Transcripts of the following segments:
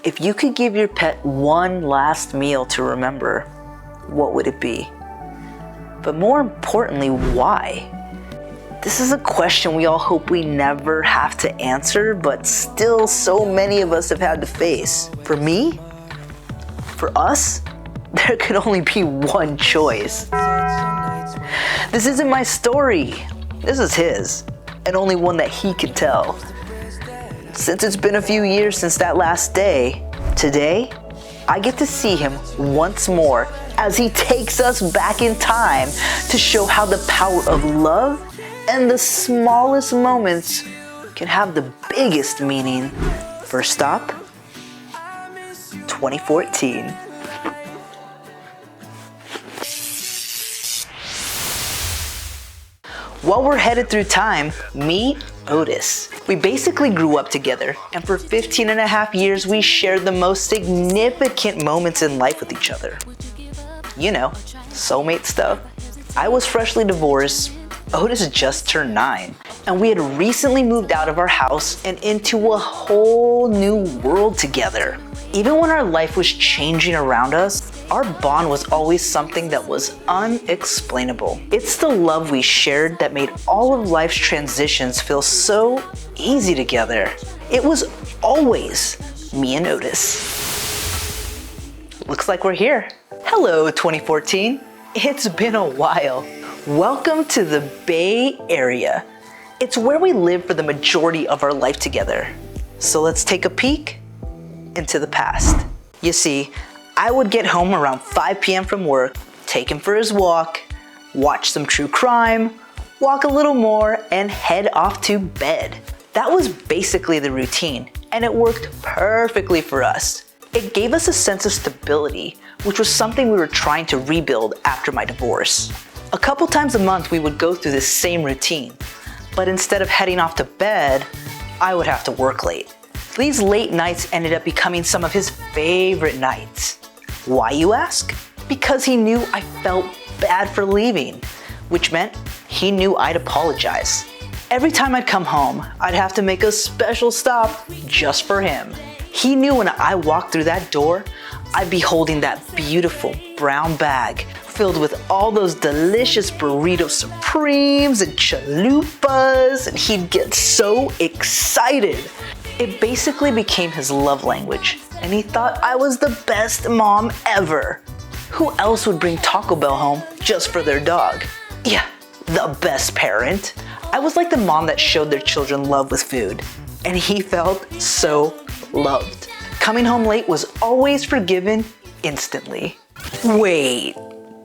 If you could give your pet one last meal to remember, what would it be? But more importantly, why? This is a question we all hope we never have to answer, but still so many of us have had to face. For me, for us, there could only be one choice. This isn't my story. This is his, and only one that he could tell. Since it's been a few years since that last day, today, I get to see him once more as he takes us back in time to show how the power of love and the smallest moments can have the biggest meaning. First stop, 2014. While we're headed through time, meet Otis. We basically grew up together, and for 15 and a half years, we shared the most significant moments in life with each other. You know, soulmate stuff. I was freshly divorced, Otis just turned 9, and we had recently moved out of our house and into a whole new world together. Even when our life was changing around us, our bond was always something that was unexplainable. It's the love we shared that made all of life's transitions feel so easy together. It was always me and Otis. Looks like we're here. Hello, 2014. It's been a while. Welcome to the Bay Area. It's where we lived for the majority of our life together. So let's take a peek into the past. You see, I would get home around 5 p.m. from work, take him for his walk, watch some true crime, walk a little more, and head off to bed. That was basically the routine, and it worked perfectly for us. It gave us a sense of stability, which was something we were trying to rebuild after my divorce. A couple times a month we would go through this same routine, but instead of heading off to bed, I would have to work late. These late nights ended up becoming some of his favorite nights. Why, you ask? Because he knew I felt bad for leaving, which meant he knew I'd apologize. Every time I'd come home, I'd have to make a special stop just for him. He knew when I walked through that door, I'd be holding that beautiful brown bag filled with all those delicious burrito supremes and chalupas, and he'd get so excited. It basically became his love language, and he thought I was the best mom ever. Who else would bring Taco Bell home just for their dog? Yeah, the best parent. I was like the mom that showed their children love with food, and he felt so loved. Coming home late was always forgiven instantly. Wait,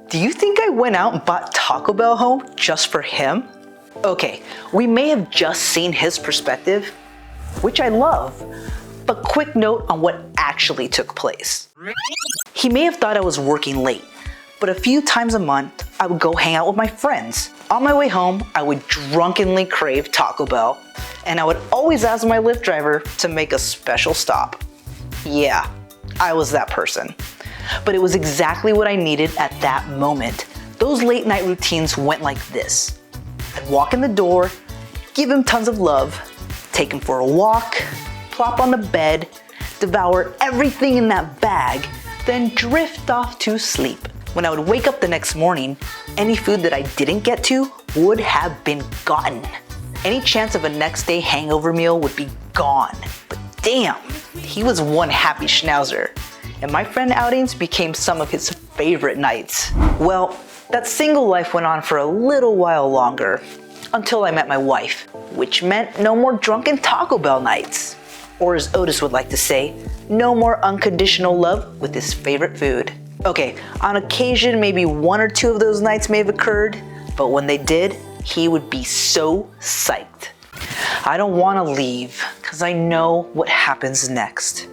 do you think I went out and bought Taco Bell home just for him? Okay, we may have just seen his perspective, which I love, but quick note on what actually took place. He may have thought I was working late, but a few times a month, I would go hang out with my friends. On my way home, I would drunkenly crave Taco Bell, and I would always ask my Lyft driver to make a special stop. Yeah, I was that person. But it was exactly what I needed at that moment. Those late night routines went like this. I'd walk in the door, give him tons of love, take him for a walk, plop on the bed, devour everything in that bag, then drift off to sleep. When I would wake up the next morning, any food that I didn't get to would have been gotten. Any chance of a next day hangover meal would be gone. But damn, he was one happy schnauzer, and my friend outings became some of his favorite nights. Well, that single life went on for a little while longer, until I met my wife, which meant no more drunken Taco Bell nights. Or as Otis would like to say, no more unconditional love with his favorite food. Okay, on occasion, maybe 1 or 2 of those nights may have occurred, but when they did, he would be so psyched. I don't want to leave, because I know what happens next.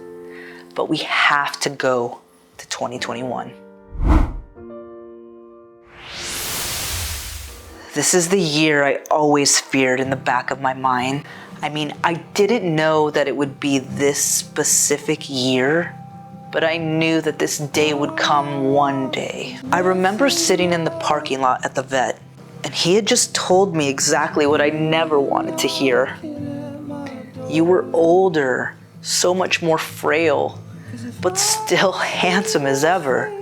But we have to go to 2021. This is the year I always feared in the back of my mind. I mean, I didn't know that it would be this specific year, but I knew that this day would come one day. I remember sitting in the parking lot at the vet, and he had just told me exactly what I never wanted to hear. You were older, so much more frail, but still handsome as ever.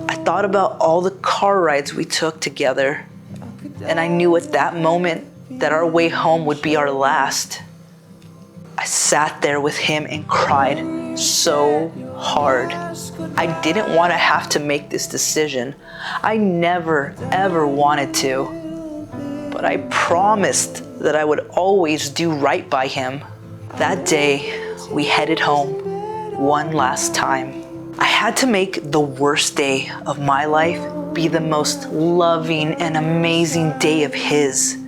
I thought about all the car rides we took together, and I knew at that moment that our way home would be our last. I sat there with him and cried so hard. I didn't want to have to make this decision. I never, ever wanted to. But I promised that I would always do right by him. That day, we headed home one last time. I had to make the worst day of my life be the most loving and amazing day of his.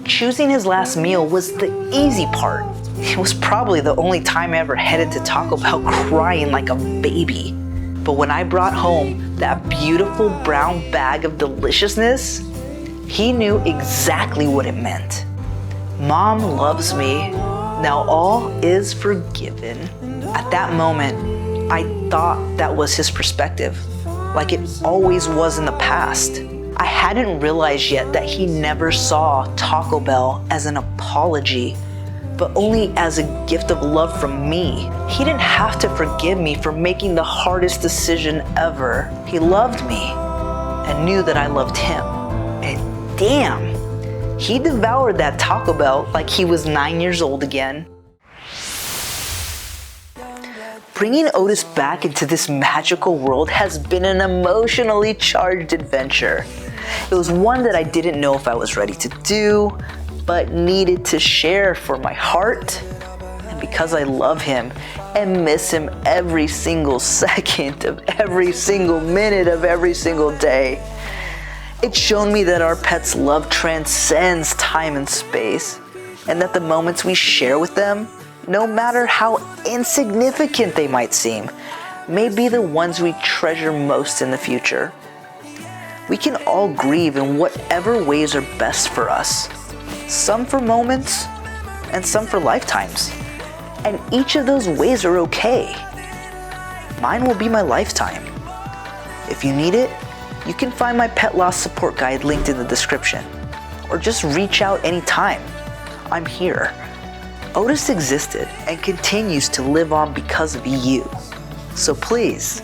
Choosing his last meal was the easy part. It was probably the only time I ever headed to Taco Bell crying like a baby. But when I brought home that beautiful brown bag of deliciousness, he knew exactly what it meant. Mom loves me. Now all is forgiven. At that moment, I thought that was his perspective, like it always was in the past. I hadn't realized yet that he never saw Taco Bell as an apology, but only as a gift of love from me. He didn't have to forgive me for making the hardest decision ever. He loved me and knew that I loved him. And damn, he devoured that Taco Bell like he was 9 years old again. Bringing Otis back into this magical world has been an emotionally charged adventure. It was one that I didn't know if I was ready to do, but needed to share for my heart, and because I love him and miss him every single second of every single minute of every single day. It's shown me that our pets' love transcends time and space, and that the moments we share with them, no matter how insignificant they might seem, may be the ones we treasure most in the future. We can all grieve in whatever ways are best for us. Some for moments, and some for lifetimes. And each of those ways are okay. Mine will be my lifetime. If you need it, you can find my pet loss support guide linked in the description. Or just reach out anytime. I'm here. Otis existed and continues to live on because of you. So please,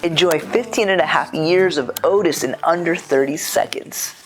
enjoy 15 and a half years of Otis in under 30 seconds.